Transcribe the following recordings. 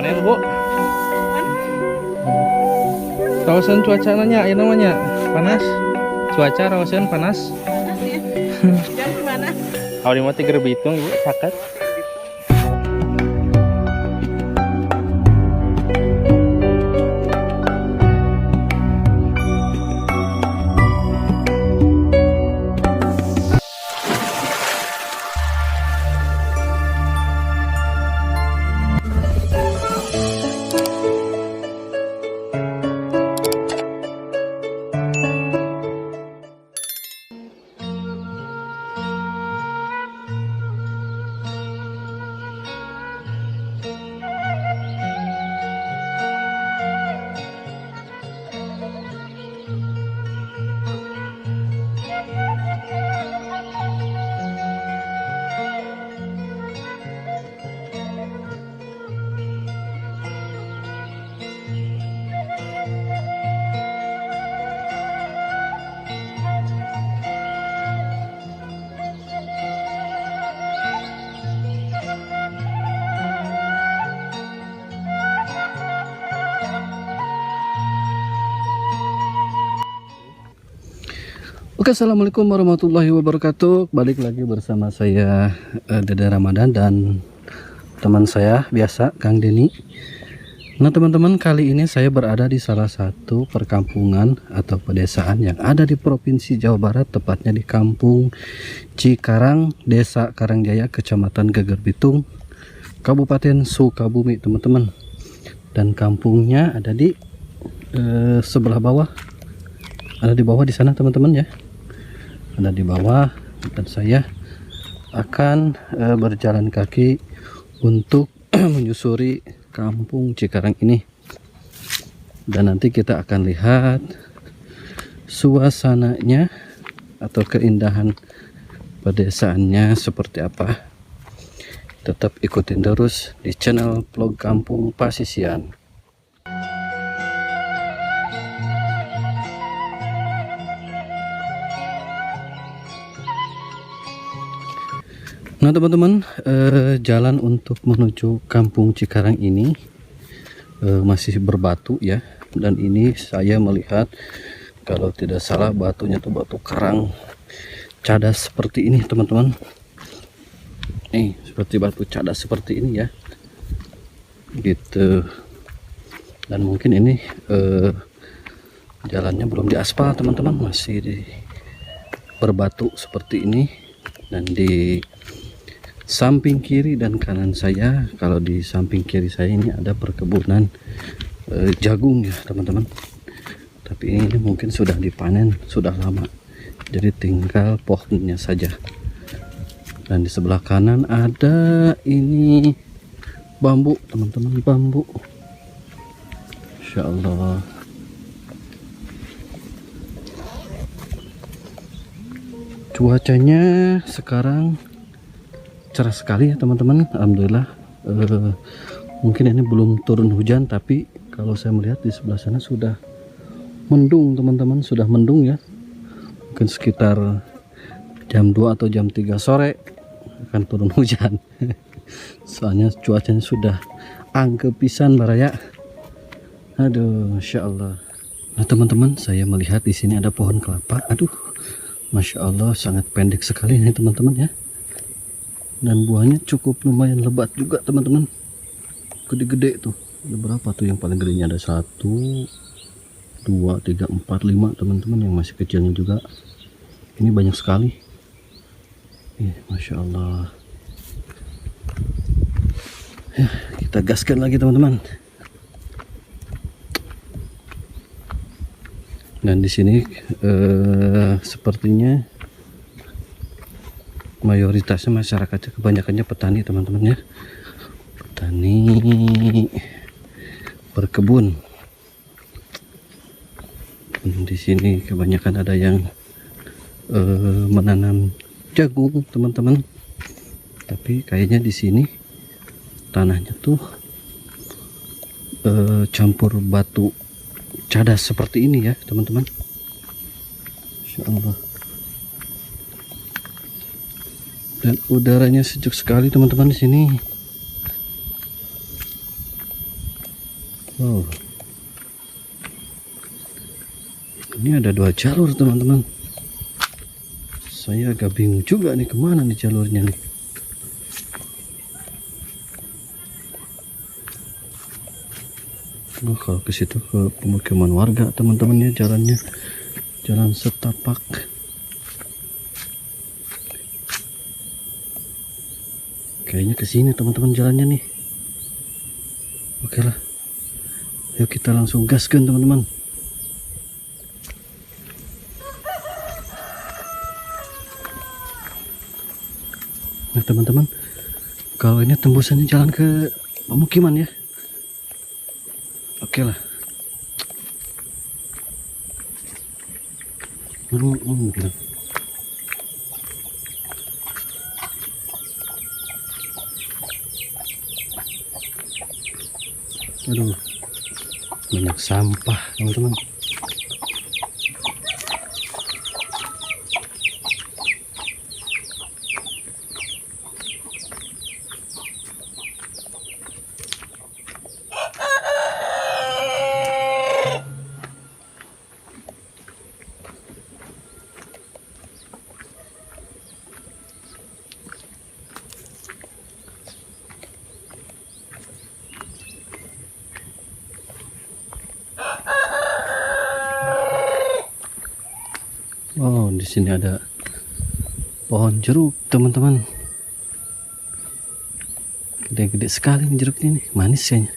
panen Bu. Rawasan cuaca nanya, ini namanya panas. Cuaca rawasan panas. Panas ya. Jam di mana? Kalau di mati Gerbitung Ibu sakat. Oke, assalamualaikum warahmatullahi wabarakatuh. Balik lagi bersama saya Dede Ramadan dan teman saya biasa Kang Deni. Nah teman-teman, kali ini saya berada di salah satu perkampungan atau pedesaan yang ada di Provinsi Jawa Barat, tepatnya di Kampung Cikarang, Desa Karangjaya, Kecamatan Geger Bitung, Kabupaten Sukabumi teman-teman. Dan kampungnya ada di sebelah bawah, ada di bawah di sana teman-teman ya. Ada di bawah, dan saya akan berjalan kaki untuk menyusuri kampung Cikarang ini, dan nanti kita akan lihat suasananya atau keindahan pedesaannya seperti apa. Tetap ikutin terus di channel vlog Kampung Pasisian. Nah teman-teman, jalan untuk menuju Kampung Cikarang ini masih berbatu ya, dan ini saya melihat kalau tidak salah batunya tuh batu karang cadas seperti ini teman-teman. Nih seperti batu cadas seperti ini ya, gitu. Dan mungkin ini jalannya belum diaspal teman-teman, masih berbatu seperti ini. Dan di samping kiri dan kanan saya, kalau di samping kiri saya ini ada perkebunan jagung ya teman-teman, tapi ini mungkin sudah dipanen sudah lama, jadi tinggal pohonnya saja. Dan di sebelah kanan ada ini bambu teman-teman, bambu. Insya Allah. Cuacanya sekarang cerah sekali ya teman-teman, alhamdulillah. Mungkin ini belum turun hujan, tapi kalau saya melihat di sebelah sana sudah mendung teman-teman, sudah mendung ya. Mungkin sekitar jam 2 atau jam 3 sore akan turun hujan. Soalnya cuacanya sudah angke pisan baraya. Aduh, Masya Allah. Nah teman-teman, saya melihat di sini ada pohon kelapa. Aduh, Masya Allah, sangat pendek sekali ini teman-teman ya. Dan buahnya cukup lumayan lebat juga teman-teman, gede-gede tuh. Ada berapa tuh yang paling gedenya? Ada 1, 2, 3, 4, 5 teman-teman. Yang masih kecilnya juga ini banyak sekali. Masya Allah ya, kita gaskan lagi teman-teman. Dan di sini sepertinya mayoritasnya masyarakatnya kebanyakannya petani teman-teman ya, petani berkebun. Di sini kebanyakan ada yang menanam jagung teman-teman, tapi kayaknya di sini tanahnya tuh campur batu cadas seperti ini ya teman-teman. Insya Allah. Dan udaranya sejuk sekali teman-teman di sini. Oh, ini ada 2 jalur teman-teman. Saya agak bingung juga nih kemana nih jalurnya nih. Oh, kalau ke situ ke pemukiman warga teman-teman ya, jalannya jalan setapak. Kayaknya ke sini teman-teman jalannya nih. Oke lah, yuk kita langsung gaskan teman-teman. Nah teman-teman, kalau ini tembusannya jalan ke pemukiman ya. Oke lah. Gitu. Aduh, banyak sampah teman-teman. Oh, di sini ada pohon jeruk, teman-teman. Gede-gede sekali nih jeruknya nih, manis kayaknya.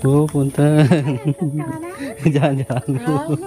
Oh, punten. Jalan-jalan dulu.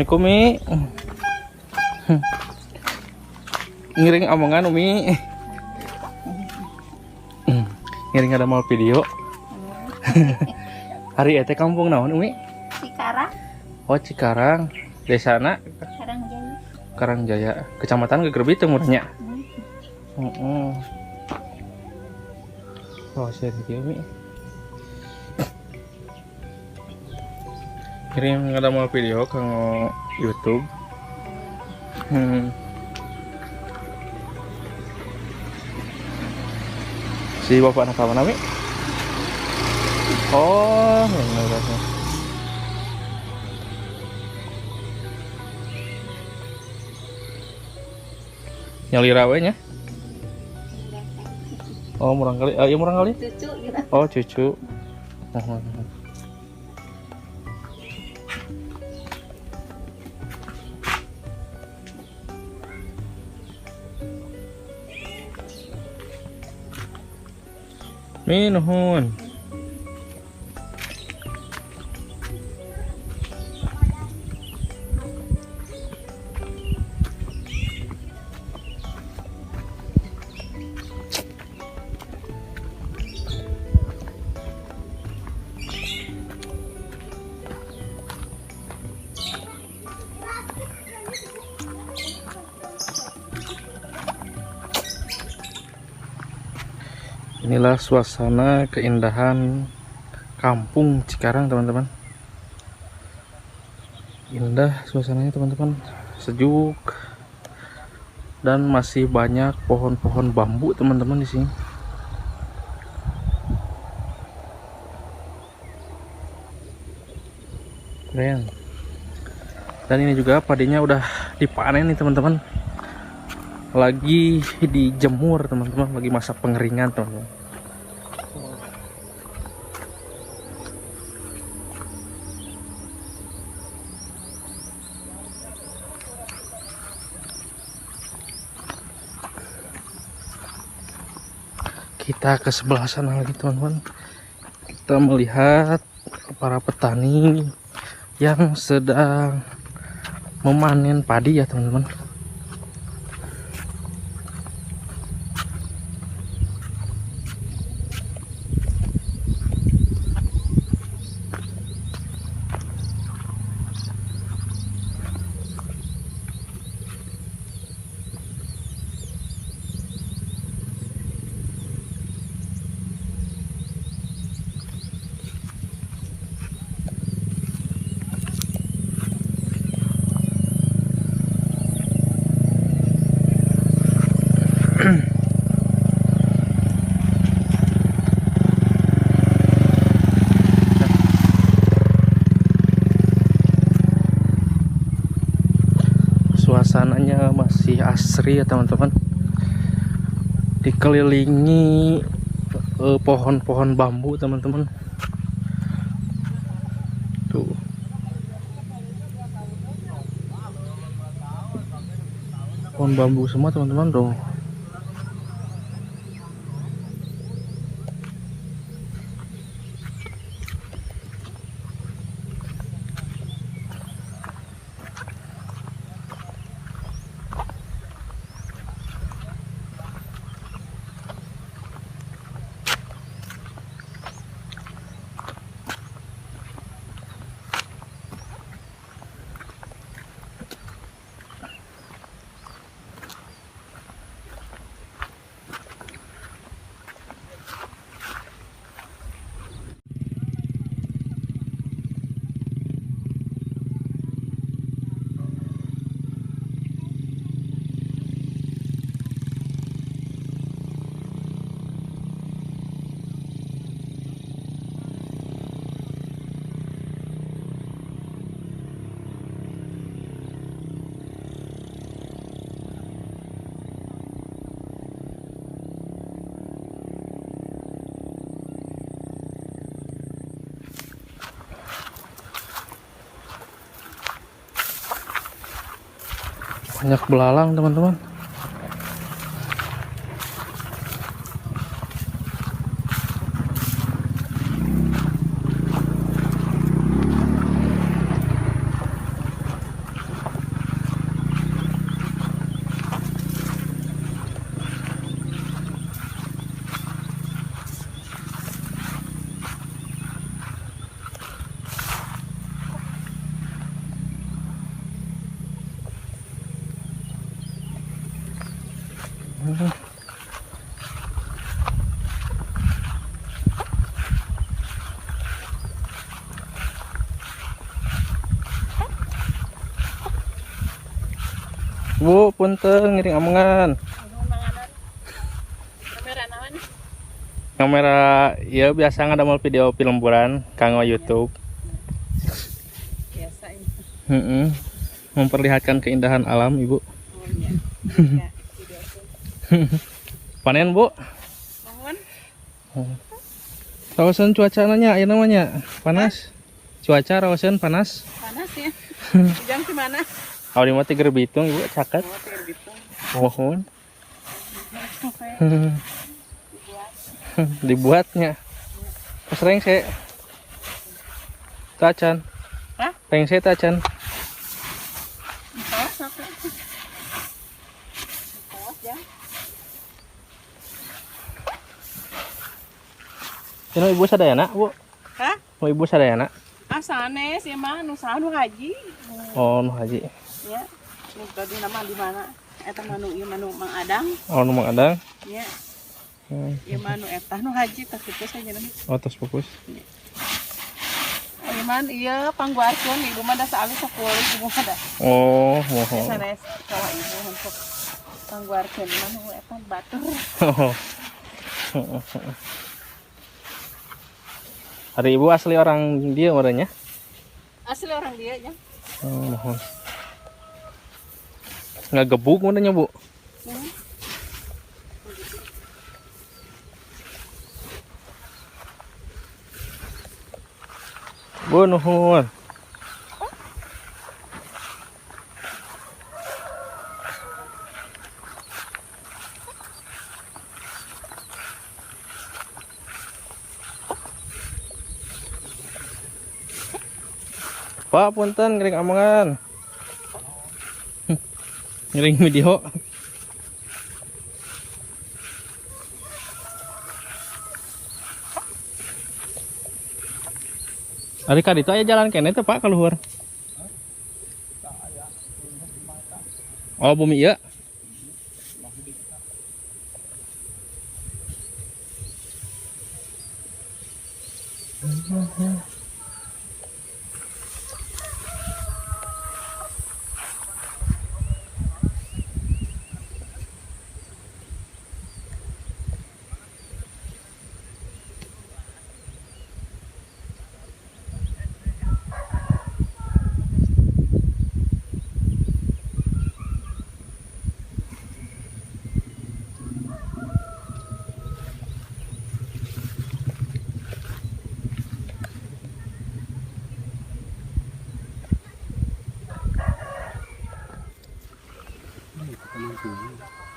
Umi. Ngiring omongan Umi. Ngiring ada mal video. Hari ete kampung naon Umi? Cikarang, Oh Cikarang. Desana Karangjaya. Karangjaya. Kecamatan Gegerbit teh murahnya. Oh share kieu Umi. Ngiring ada mal video kanggo YouTube. Si bapak anak kawan Ami? Oh, ini berarti. Nyali rawe nya? Oh, murang kali. Iya murang kali. Cucu gitu. Oh, cucu. Nuhun. Inilah suasana keindahan kampung Cikarang teman-teman. Indah suasananya teman-teman, sejuk dan masih banyak pohon-pohon bambu teman-teman di sini. Keren. Dan ini juga padinya udah dipanen nih teman-teman. Lagi dijemur teman-teman, lagi masa pengeringan teman-teman. Kita ke sebelah sana lagi teman-teman. Kita melihat para petani yang sedang memanen padi ya teman-teman. Suasananya masih asri ya teman-teman, dikelilingi pohon-pohon bambu teman-teman. Tuh pohon bambu semua teman-teman dong. Banyak belalang teman-teman. Bu, punten ngiring omongan. Kamera naon? Kamera ya biasa ngadamel video filmburan kanggo YouTube. Biasa ini. Heeh. Memperlihatkan keindahan alam, Ibu. Oh iya. Ya, video Panen, Bu. mohon. Rawasan cuaca nanya, ayo namanya panas. Cuaca rawasan panas. Panas ya. Hujan di mana? Aw di mah tiger bitung, Ibu caket. Oh, tiga gitu. Mohon. Oke. Dibuatnya. Pas reng saya. Tacan. Hah? Reng saya tacan. Oh, satu. Oh, ya. Kena Ibu sadayana, Bu. Hah? Mau Ibu sadayana? Asanes ya mah nu saha nu haji. Oh, nu haji. Ya. Nu tadi nama di mana? Eta manu ieu manu Mang Adang. Oh, nu Mang Adang. Ya. Ieu manu eta nu haji tas kitu saja nama. Oh, tos fokus. Ieu man ieu pangguarkeun ibu mah da saali sakuli ibu mah da. Oh, mohon. Sanes kawa ibu untuk pangguarkeun manu eta batur. Hari Ibu asli orang dia orangnya. Asli orang dia ya. Oh, mohon. Nggak gebuk modenya, Bu. Bu, nuhun. Pak, punten ngiring omongan. Ngiring video. Hari kali itu aja jalan kene tuh Pak keluar. Oh, bumi ya.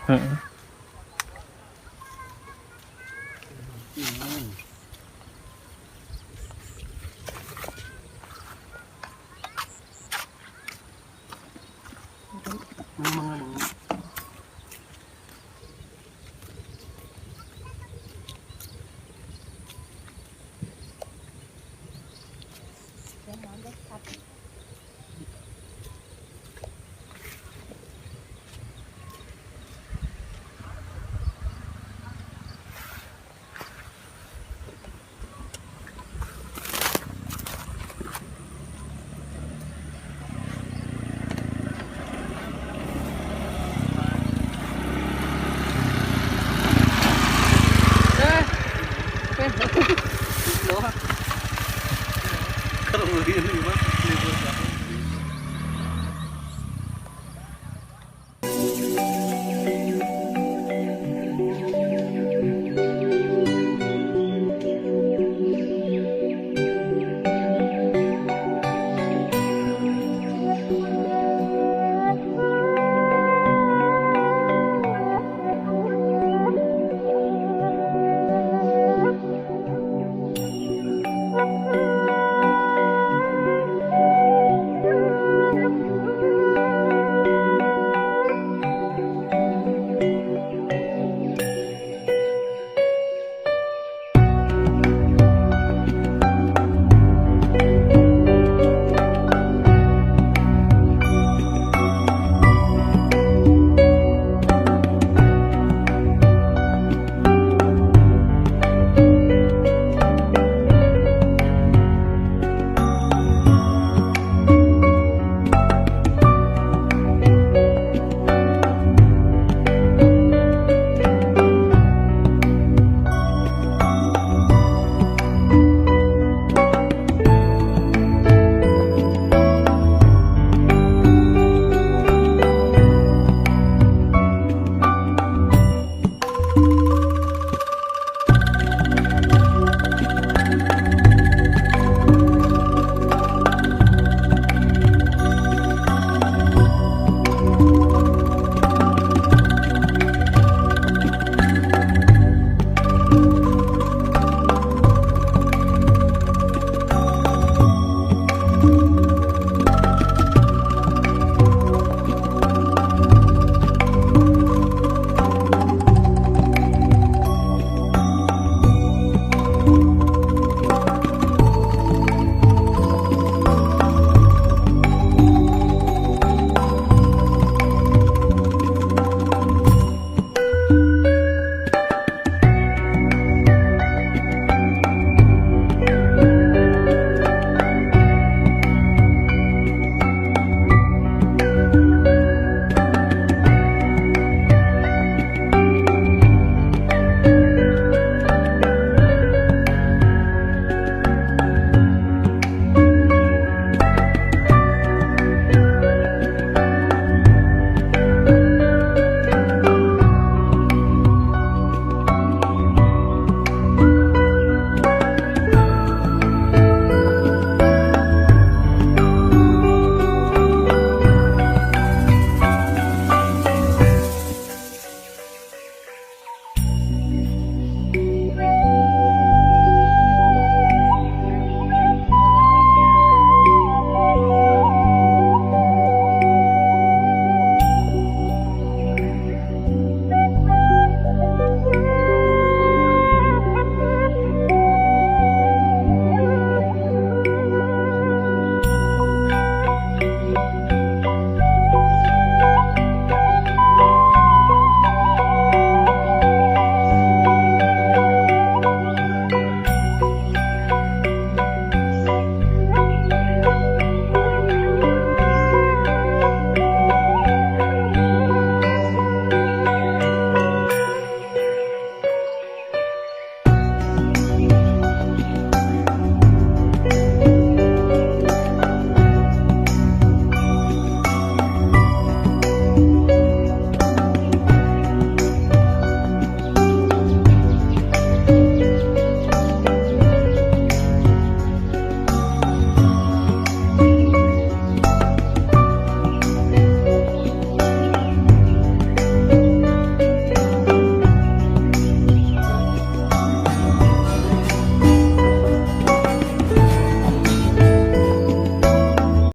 Heeh. Kalau ini mah libur